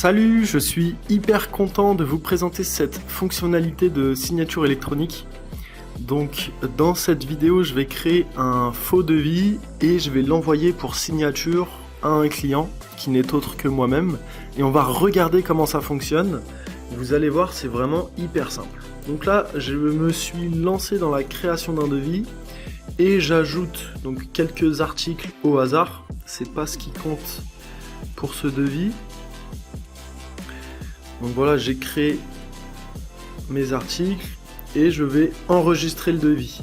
Salut, je suis hyper content de vous présenter cette fonctionnalité de signature électronique. Donc dans cette vidéo, je vais créer un faux devis et je vais l'envoyer pour signature à un client qui n'est autre que moi-même. Et on va regarder comment ça fonctionne. Vous allez voir, c'est vraiment hyper simple. Donc là, je me suis lancé dans la création d'un devis et j'ajoute donc quelques articles au hasard. C'est pas ce qui compte pour ce devis. Donc voilà, j'ai créé mes articles et je vais enregistrer le devis.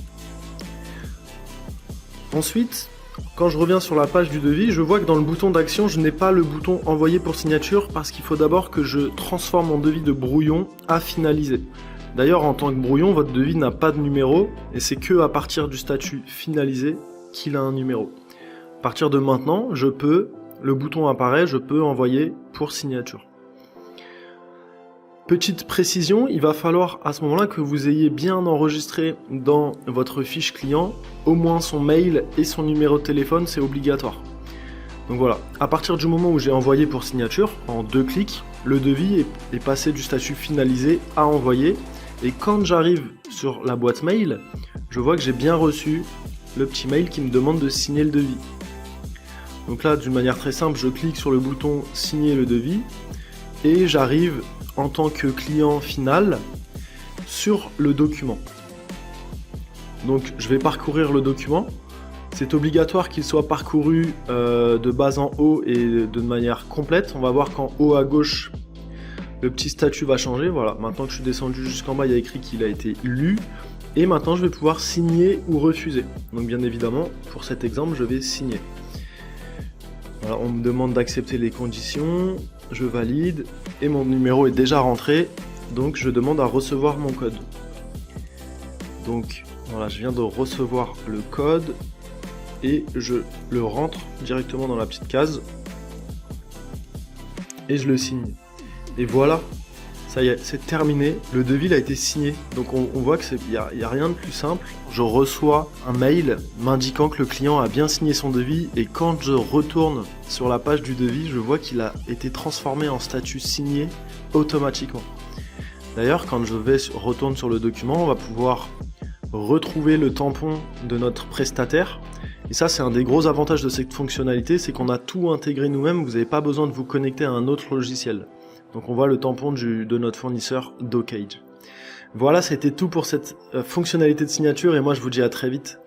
Ensuite, quand je reviens sur la page du devis, je vois que dans le bouton d'action, je n'ai pas le bouton envoyer pour signature parce qu'il faut d'abord que je transforme mon devis de brouillon à finaliser. D'ailleurs, en tant que brouillon, votre devis n'a pas de numéro et c'est que à partir du statut finalisé qu'il a un numéro. À partir de maintenant, le bouton apparaît, je peux envoyer pour signature. Petite précision, il va falloir à ce moment-là que vous ayez bien enregistré dans votre fiche client au moins son mail et son numéro de téléphone, c'est obligatoire. Donc voilà, à partir du moment où j'ai envoyé pour signature, en 2 clics, le devis est passé du statut finalisé à envoyer. Et quand j'arrive sur la boîte mail, je vois que j'ai bien reçu le petit mail qui me demande de signer le devis. Donc là, d'une manière très simple, je clique sur le bouton signer le devis et j'arrive en tant que client final sur le document. Donc je vais parcourir le document. C'est obligatoire qu'il soit parcouru de bas en haut et de manière complète. On va voir qu'en haut à gauche, le petit statut va changer. Voilà, maintenant que je suis descendu jusqu'en bas, il y a écrit qu'il a été lu. Et maintenant, je vais pouvoir signer ou refuser. Donc bien évidemment, pour cet exemple, je vais signer. Voilà, on me demande d'accepter les conditions. Je valide et mon numéro est déjà rentré, donc je demande à recevoir mon code. Donc voilà, je viens de recevoir le code et je le rentre directement dans la petite case et je le signe. Et voilà, ça y est, c'est terminé, le devis a été signé. Donc on voit qu'il n'y a rien de plus simple. Je reçois un mail m'indiquant que le client a bien signé son devis et quand je retourne sur la page du devis, je vois qu'il a été transformé en statut signé automatiquement. D'ailleurs, quand je retourne sur le document, on va pouvoir retrouver le tampon de notre prestataire. Et ça, c'est un des gros avantages de cette fonctionnalité, c'est qu'on a tout intégré nous-mêmes, vous n'avez pas besoin de vous connecter à un autre logiciel. Donc on voit le tampon de notre fournisseur Docage. Voilà, c'était tout pour cette fonctionnalité de signature et moi je vous dis à très vite.